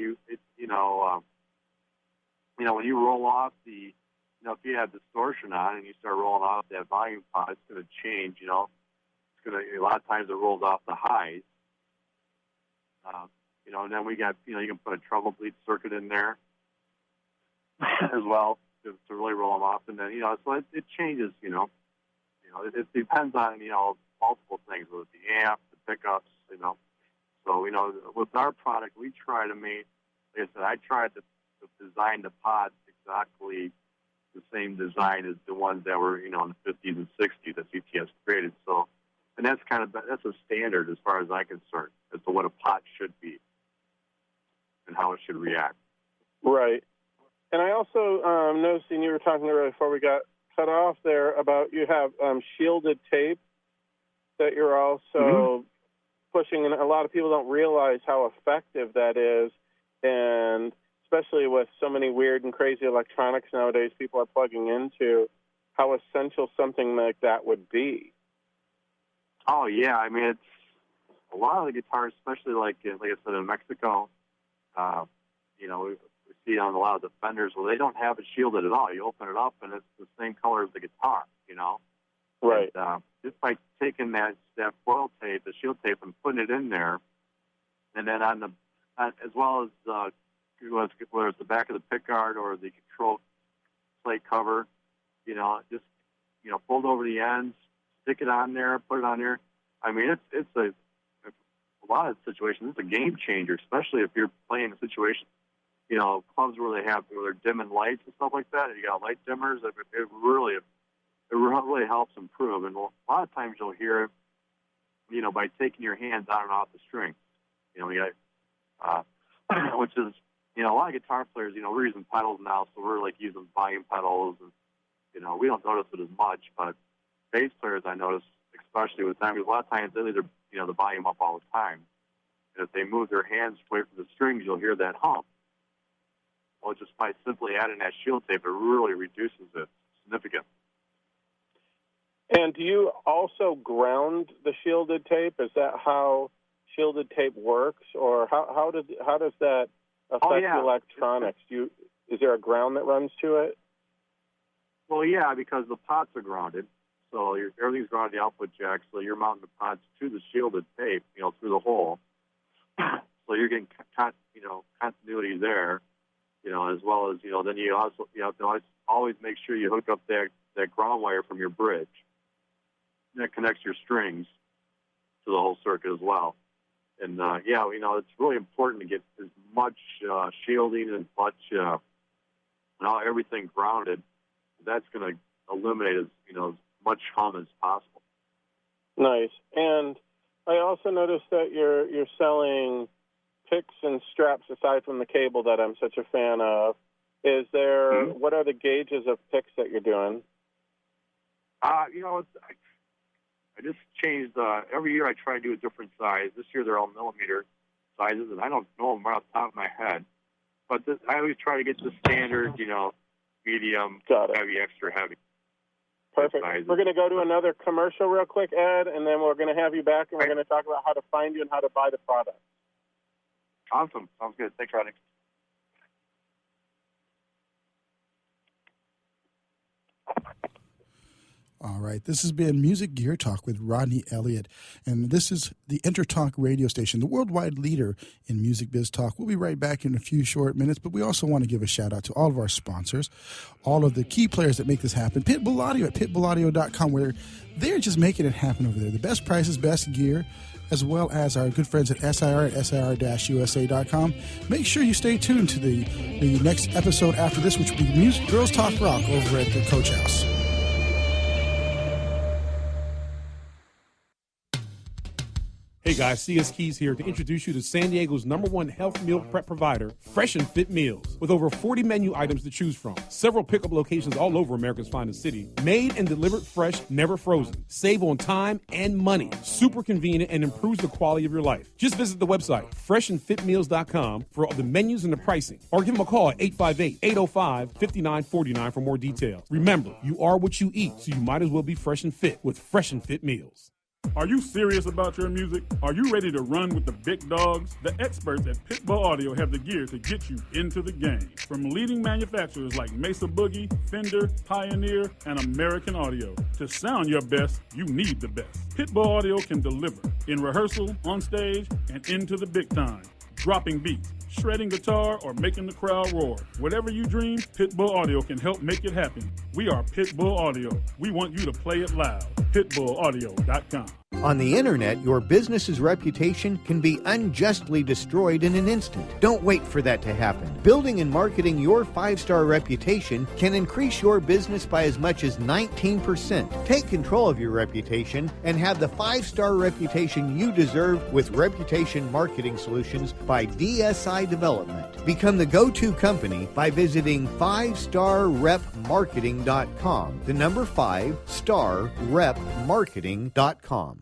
you roll off if you have distortion on and you start rolling off that volume pot, it's going to change. It's going to, a lot of times it rolls off the highs. And then we got, you can put a treble bleed circuit in there as well to really roll them off. And then, so it changes, it depends on, multiple things, with the amp, the pickups, So, with our product, we try to make, like I said, I tried to design the pods exactly the same design as the ones that were, in the 50s and 60s that CTS created. So, and that's a standard as far as I'm concerned as to what a pot should be and how it should react. Right. And I also noticed, and you were talking earlier before we got cut off there, about you have shielded tape that you're also pushing, and a lot of people don't realize how effective that is, and especially with so many weird and crazy electronics nowadays people are plugging into, how essential something like that would be. Oh, yeah. It's a lot of the guitars, especially like I said, in Mexico, we see on a lot of the Fenders where they don't have it shielded at all. You open it up, and it's the same color as the guitar, Right. And, just by taking that foil tape, the shield tape, and putting it in there, and then as well as whether it's the back of the pickguard or the control plate cover, just fold over the ends, stick it on there, put it on there. It's a lot of situations. It's a game changer, especially if you're playing a situation. Clubs where they're dimming lights and stuff like that, and you got light dimmers. It really helps improve. And a lot of times you'll hear it, by taking your hands on and off the string. Which is, a lot of guitar players, we're using pedals now, so we're using volume pedals, and we don't notice it as much. But bass players, I notice, especially with time, because a lot of times they leave the volume up all the time. And if they move their hands away from the strings, you'll hear that hum. Well, just by simply adding that shield tape, it really reduces it significantly. And do you also ground the shielded tape? Is that how shielded tape works, or how does that affect the electronics? Is there a ground that runs to it? Well, yeah, because the pots are grounded. So everything's grounded the output jack, so you're mounting the pots to the shielded tape, through the hole. So you're getting, continuity there, as well as, then you have to always make sure you hook up that ground wire from your bridge. That connects your strings to the whole circuit as well. And, it's really important to get as much shielding and much, everything grounded. That's going to eliminate as much hum as possible. Nice. And I also noticed that you're selling picks and straps aside from the cable that I'm such a fan of. Is there, what are the gauges of picks that you're doing? I just changed, every year I try to do a different size. This year they're all millimeter sizes, and I don't know them right off the top of my head. But I always try to get the standard, medium, heavy, extra heavy. Perfect. We're going to go to another commercial real quick, Ed, and then we're going to have you back, and we're going to talk about how to find you and how to buy the product. Awesome. Sounds good. Thanks, Rodney. All right, this has been Music Gear Talk with Rodney Elliott, and this is the EnterTalk radio station, the worldwide leader in music biz talk. We'll be right back in a few short minutes, but we also want to give a shout-out to all of our sponsors, all of the key players that make this happen. Pitbull Audio at pitbullaudio.com, where they're just making it happen over there. The best prices, best gear, as well as our good friends at SIR at SIR-USA.com. Make sure you stay tuned to the next episode after this, which will be Music Girls Talk Rock over at the Coach House. Hey guys, CS Keys here to introduce you to San Diego's #1 health meal prep provider, Fresh and Fit Meals. With over 40 menu items to choose from, several pickup locations all over America's finest city, made and delivered fresh, never frozen. Save on time and money. Super convenient and improves the quality of your life. Just visit the website, freshandfitmeals.com, for all the menus and the pricing. Or give them a call at 858-805-5949 for more details. Remember, you are what you eat, so you might as well be fresh and fit with Fresh and Fit Meals. Are you serious about your music? Are you ready to run with the big dogs? The experts at Pitbull Audio have the gear to get you into the game. From leading manufacturers like Mesa Boogie, Fender, Pioneer, and American Audio. To sound your best, you need the best. Pitbull Audio can deliver in rehearsal, on stage, and into the big time. Dropping beats, shredding guitar, or making the crowd roar. Whatever you dream, Pitbull Audio can help make it happen. We are Pitbull Audio. We want you to play it loud. PitbullAudio.com. On the internet, your business's reputation can be unjustly destroyed in an instant. Don't wait for that to happen. Building and marketing your 5-star reputation can increase your business by as much as 19%. Take control of your reputation and have the 5-star reputation you deserve with Reputation Marketing Solutions by DSI Development. Become the go-to company by visiting 5starrepmarketing.com. The number 5starrepmarketing.com.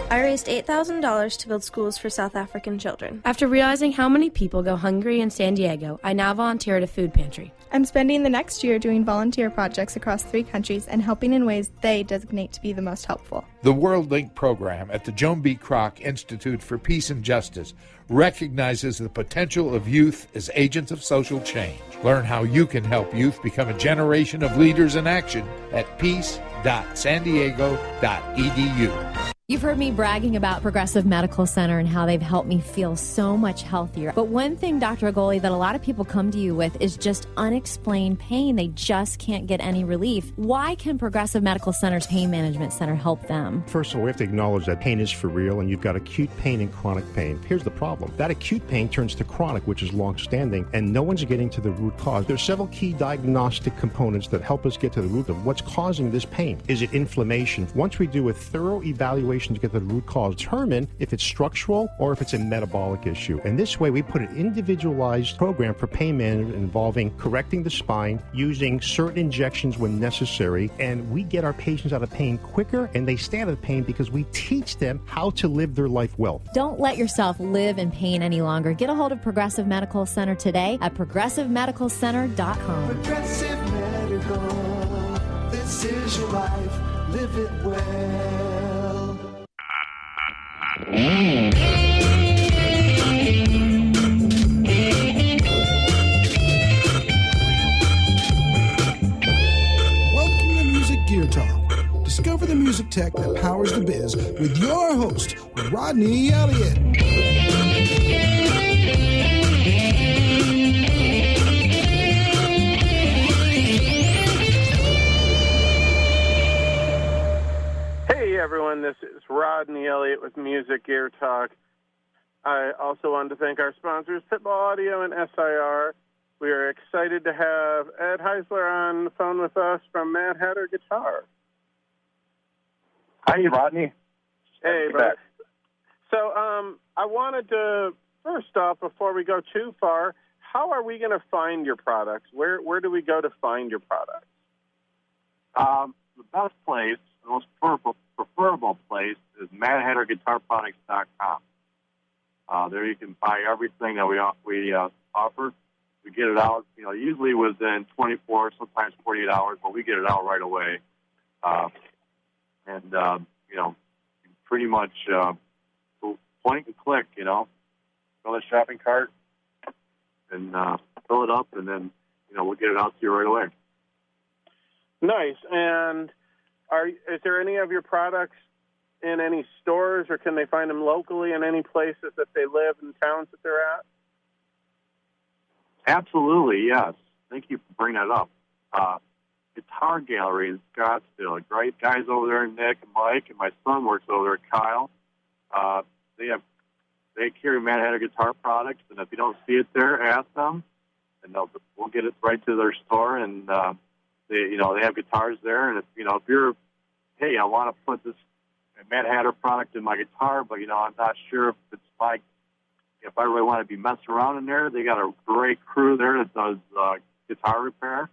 I raised $8,000 to build schools for South African children. After realizing how many people go hungry in San Diego, I now volunteer at a food pantry. I'm spending the next year doing volunteer projects across 3 countries and helping in ways they designate to be the most helpful. The World Link program at the Joan B. Kroc Institute for Peace and Justice recognizes the potential of youth as agents of social change. Learn how you can help youth become a generation of leaders in action at peace.sandiego.edu. You've heard me bragging about Progressive Medical Center and how they've helped me feel so much healthier. But one thing, Dr. Agoli, that a lot of people come to you with is just unexplained pain. They just can't get any relief. Why can Progressive Medical Center's Pain Management Center help them? First of all, we have to acknowledge that pain is for real, and you've got acute pain and chronic pain. Here's the problem. That acute pain turns to chronic, which is long-standing, and no one's getting to the root cause. There are several key diagnostic components that help us get to the root of what's causing this pain. Is it inflammation? Once we do a thorough evaluation to get to the root cause, determine if it's structural or if it's a metabolic issue. And this way, we put an individualized program for pain management involving correcting the spine, using certain injections when necessary, and we get our patients out of pain quicker, and they stay out of pain because we teach them how to live their life well. Don't let yourself live in pain any longer. Get a hold of Progressive Medical Center today at progressivemedicalcenter.com. Progressive Medical, this is your life, live it well. tech that powers the biz with your host, Rodney Elliott. Hey everyone, this is Rodney Elliott with Music Gear Talk. I also wanted to thank our sponsors, Pitbull Audio and SIR. We are excited to have Ed Heisler on the phone with us from Mad Hatter Guitar. Hi, Rodney. Hey, brother. So I wanted to, first off, before we go too far, how are we going to find your products? Where do we go to find your products? The best place, the most preferable place is MadHatterGuitarProducts.com. There you can buy everything that we offer. We get it out, usually within 24, sometimes 48 hours, but we get it out right away. Pretty much point and click, fill a shopping cart and fill it up, and then, we'll get it out to you right away. Nice. And is there any of your products in any stores, or can they find them locally in any places that they live in towns that they're at? Absolutely, yes. Thank you for bringing that up. Guitar Gallery in Scottsdale. Great guys over there, Nick and Mike, and my son works over there, Kyle. They carry Mad Hatter Guitar products, and if you don't see it there, ask them, and we'll get it right to their store. And they have guitars there. And if you're, hey, I want to put this Mad Hatter product in my guitar, but I'm not sure if it's if I really want to be messing around in there, they got a great crew there that does guitar repair.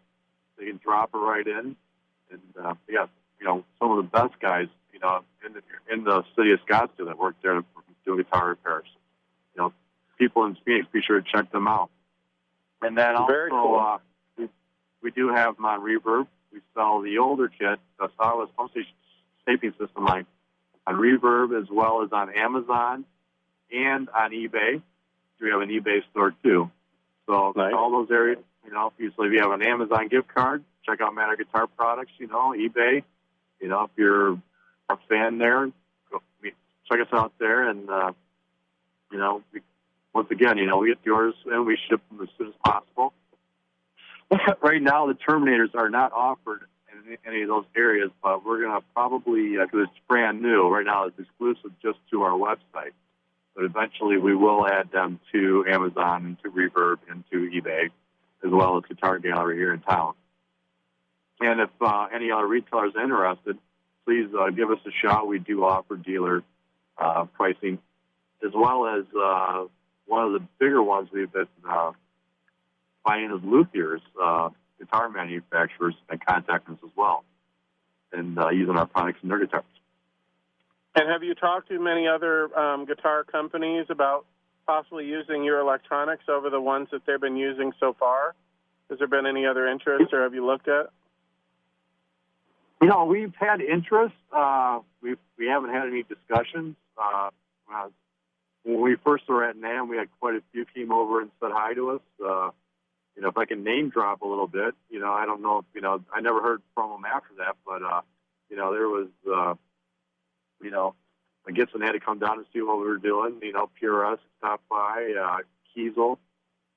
They can drop it right in, and they got some of the best guys in the city of Scottsdale that work there doing guitar repairs. People in Phoenix, be sure to check them out. And then Very also cool. we do have them on Reverb. We sell the older kit, the Starless Home Shaping System line, on Reverb as well as on Amazon and on eBay. We have an eBay store too. So nice. All those areas, if you have an Amazon gift card, check out Matter Guitar Products, eBay. If you're a fan there, check us out there. And, once again, we get yours and we ship them as soon as possible. Right now, the Terminators are not offered in any of those areas, but we're going to probably, because it's brand new, right now it's exclusive just to our website. But eventually we will add them to Amazon, and to Reverb, and to eBay, as well as Guitar Gallery here in town. And if any other retailers are interested, please give us a shout. We do offer dealer pricing, as well as one of the bigger ones we've been finding is luthiers, guitar manufacturers, and contact us as well, and using our products in their guitars. And have you talked to many other guitar companies about possibly using your electronics over the ones that they've been using so far? Has there been any other interest, or have you looked at? We've had interest. We haven't had any discussions. When we first were at NAMM, we had quite a few came over and said hi to us. If I can name drop a little bit, I don't know if, I never heard from them after that, but, there was, Gibson had to come down and see what we were doing. PRS stopped by, Kiesel,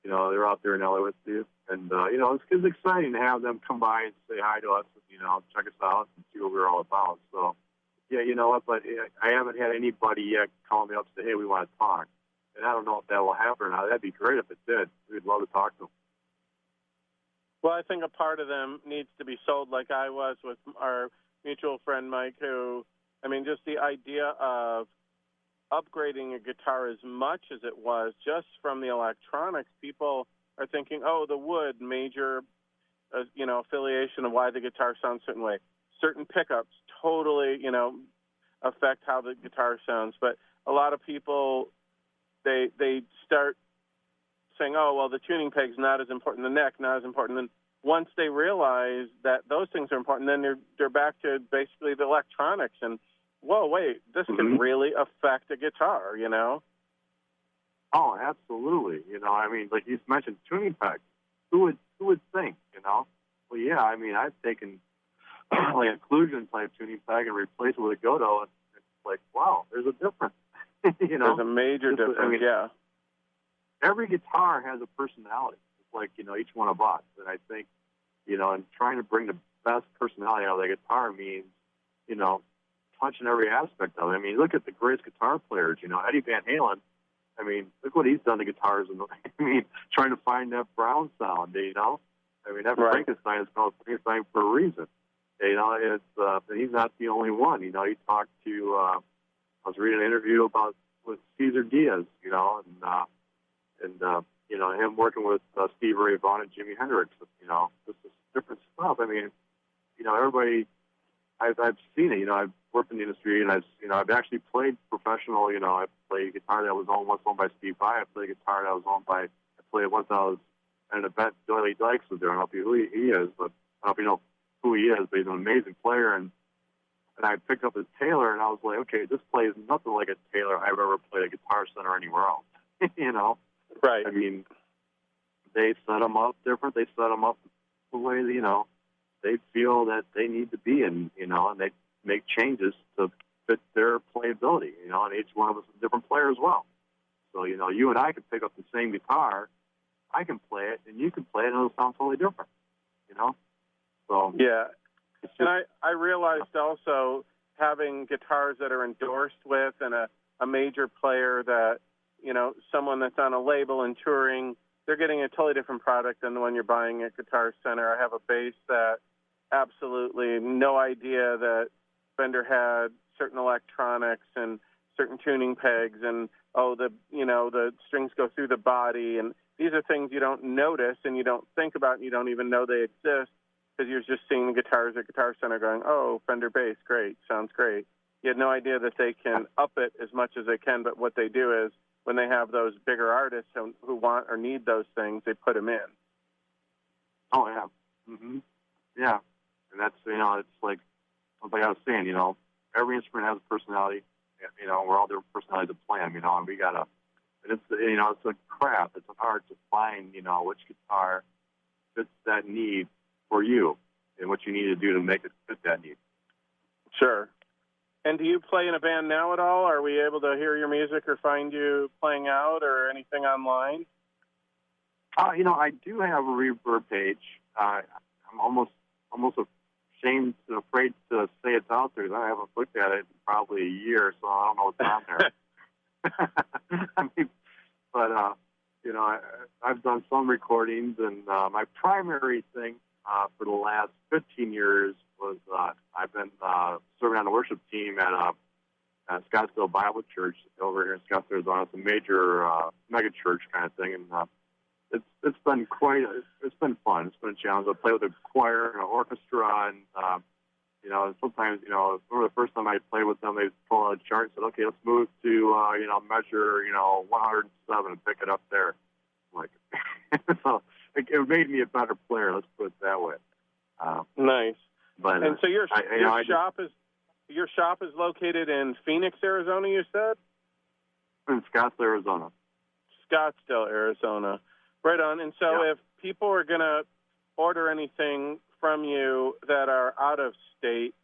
they're out there in LA with you. And, it's exciting to have them come by and say hi to us, and, check us out and see what we're all about. So, yeah, you know what, but I haven't had anybody yet call me up and say, hey, we want to talk. And I don't know if that will happen or not. That'd be great if it did. We'd love to talk to them. Well, I think a part of them needs to be sold like I was with our mutual friend Mike, just the idea of upgrading a guitar as much as it was just from the electronics. People are thinking, the wood, major, affiliation of why the guitar sounds a certain way. Certain pickups totally, affect how the guitar sounds. But a lot of people, they start saying, the tuning peg's not as important, the neck not as important. And once they realize that those things are important, then they're back to basically the electronics. And, whoa, wait, this can really affect a guitar, Oh, absolutely. Like you mentioned, tuning pegs. Who would think, Well, yeah, I've taken like occlusion type tuning peg and replace it with a Godot, and it's like, wow, there's a difference. You know, there's a major difference. I mean, yeah. Every guitar has a personality. It's like, you know, each one of us. And I think, you know, and trying to bring the best personality out of the guitar means, you know, touching every aspect of it. I mean, look at the greatest guitar players. You know, Eddie Van Halen. I mean, look what he's done to guitars. I mean, trying to find that brown sound. You know, I mean, that Frankenstein is called Frankenstein for a reason. You know, it's and he's not the only one. You know, he talked to. I was reading an interview with Cesar Diaz. You know, and you know, him working with Steve Ray Vaughan and Jimi Hendrix. You know, this is different stuff. I mean, you know, everybody. I've seen it. You know, I've worked in the industry, and I've actually played professional. You know, I played a guitar that was once owned by Steve Vai. I played a guitar that was owned by. I played it once I was at an event. Doyle Dykes was there. I don't know who he is, but I don't know if you know who he is. But he's an amazing player, and I picked up his Taylor, and I was like, okay, this plays nothing like a Taylor I've ever played at Guitar Center anywhere else. You know, right? I mean, they set them up different. They set them up the way that, you know, they feel that they need to be in, you know, and they make changes to fit their playability, you know, and each one of us is a different player as well. So, you know, you and I could pick up the same guitar, I can play it, and you can play it, and it'll sound totally different, you know? So yeah. And I realized also having guitars that are endorsed with and a major player that, you know, someone that's on a label and touring, they're getting a totally different product than the one you're buying at Guitar Center. I have a bass that absolutely no idea that Fender had certain electronics and certain tuning pegs and, the strings go through the body. And these are things you don't notice and you don't think about and you don't even know they exist because you're just seeing the guitars at Guitar Center going, oh, Fender bass, great, sounds great. You had no idea that they can up it as much as they can, but what they do is when they have those bigger artists who want or need those things, they put them in. Oh, yeah. Mm-hmm. Yeah. And that's, you know, it's like I was saying, you know, every instrument has a personality. You know, we're all different personalities to play them, you know, and we got to, it's, you know, it's a craft. It's hard to find, you know, which guitar fits that need for you and what you need to do to make it fit that need. Sure. And do you play in a band now at all? Are we able to hear your music or find you playing out or anything online? You know, I do have a Reverb page. I'm almost ashamed and afraid to say it's out there. I haven't looked at it in probably a year, so I don't know what's on there. I mean, but you know, I've done some recordings, and my primary thing for the last 15 years was I've been serving on the worship team at Scottsdale Bible Church over here in Scottsdale, Arizona. It's a major mega church kind of thing, and it's been it's been fun. It's been a challenge. I play with a choir and an orchestra, and you know, sometimes, you know, I remember the first time I played with them, they pull out a chart and said, okay, let's move to you know, measure, you know, 107 and pick it up there. Like, so it made me a better player. Let's put it that way. Nice. But, and so your shop is located in Phoenix, Arizona, you said? In Scottsdale, Arizona. Scottsdale, Arizona. Right on. And so if people are going to order anything from you that are out of state,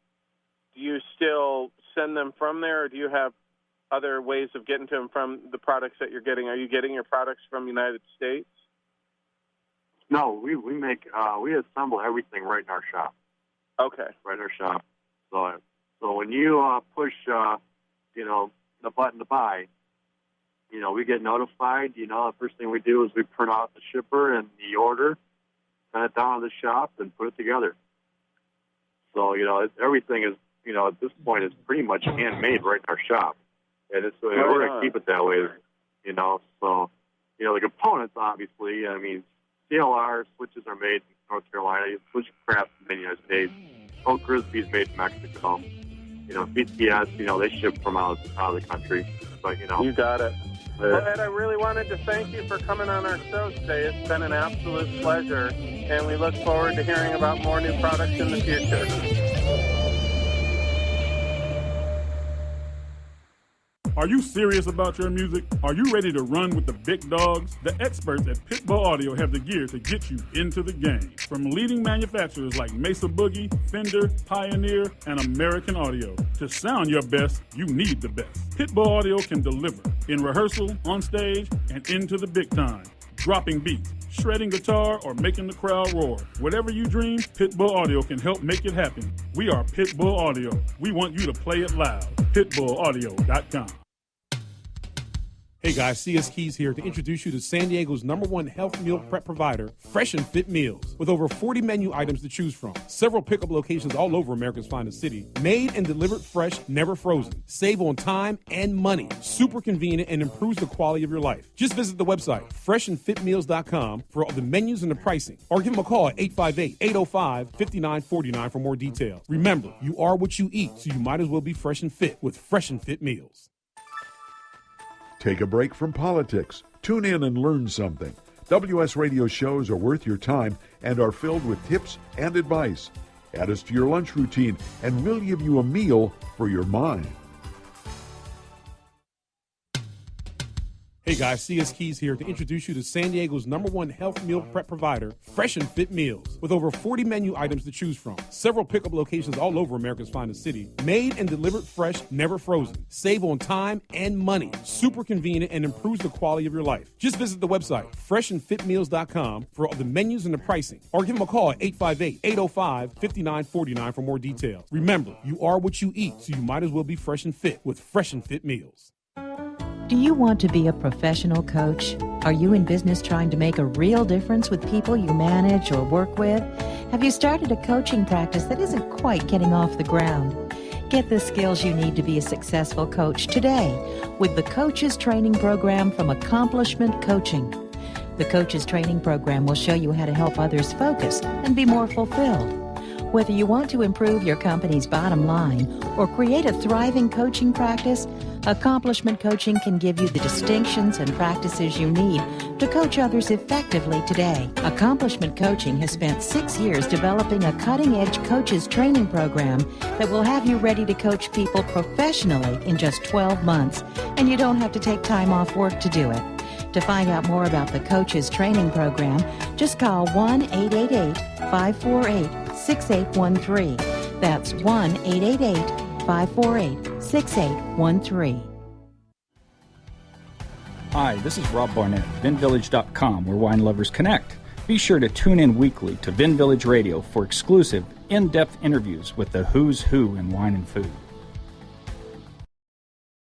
do you still send them from there, or do you have other ways of getting to them from the products that you're getting? Are you getting your products from the United States? No, we we assemble everything right in our shop. Okay. Right in our shop. So when you push, you know, the button to buy, you know, we get notified. You know, the first thing we do is we print out the shipper and the order, send it down to the shop, and put it together. So, you know, everything is, you know, at this point, is pretty much handmade right in our shop. And we're going to keep it that way, you know. So, you know, the components, obviously, I mean, CLR switches are made in North Carolina. Switchcraft made in the United States. Oak Grisby is made in Mexico. You know, BTS, you know, they ship from out of the country. But, you know. You got it. Well, Ed, I really wanted to thank you for coming on our show today. It's been an absolute pleasure, and we look forward to hearing about more new products in the future. Are Are you serious about your music? Are you ready to run with the big dogs? The experts at Pitbull Audio have the gear to get you into the game. From leading manufacturers like Mesa Boogie, Fender, Pioneer, and American Audio. To sound your best, you need the best. Pitbull Audio can deliver in rehearsal, on stage, and into the big time. Dropping beats, shredding guitar, or making the crowd roar. Whatever you dream, Pitbull Audio can help make it happen. We are Pitbull Audio. We want you to play it loud. PitbullAudio.com. Hey guys, CS Keys here to introduce you to San Diego's #1 health meal prep provider, Fresh and Fit Meals. With over 40 menu items to choose from, several pickup locations all over America's finest city, made and delivered fresh, never frozen. Save on time and money. Super convenient and improves the quality of your life. Just visit the website, freshandfitmeals.com, for all the menus and the pricing. Or give them a call at 858-805-5949 for more details. Remember, you are what you eat, so you might as well be fresh and fit with Fresh and Fit Meals. Take a break from politics. Tune in and learn something. WS Radio shows are worth your time and are filled with tips and advice. Add us to your lunch routine, and we'll give you a meal for your mind. Hey guys, CS Keys here to introduce you to San Diego's #1 health meal prep provider, Fresh and Fit Meals. With over 40 menu items to choose from, several pickup locations all over America's finest city, made and delivered fresh, never frozen. Save on time and money. Super convenient and improves the quality of your life. Just visit the website, freshandfitmeals.com, for all the menus and the pricing. Or give them a call at 858-805-5949 for more details. Remember, you are what you eat, so you might as well be fresh and fit with Fresh and Fit Meals. Do you want to be a professional coach? Are you in business trying to make a real difference with people you manage or work with? Have you started a coaching practice that isn't quite getting off the ground? Get the skills you need to be a successful coach today with the Coaches Training Program from Accomplishment Coaching. The Coaches Training Program will show you how to help others focus and be more fulfilled. Whether you want to improve your company's bottom line or create a thriving coaching practice, Accomplishment Coaching can give you the distinctions and practices you need to coach others effectively today. Accomplishment Coaching has spent 6 years developing a cutting-edge coaches training program that will have you ready to coach people professionally in just 12 months, and you don't have to take time off work to do it. To find out more about the Coaches Training Program, just call 1-888-548-6813. That's 1-888-548-6813. Hi, this is Rob Barnett, VinVillage.com, where wine lovers connect. Be sure to tune in weekly to Vin Village Radio for exclusive, in-depth interviews with the who's who in wine and food.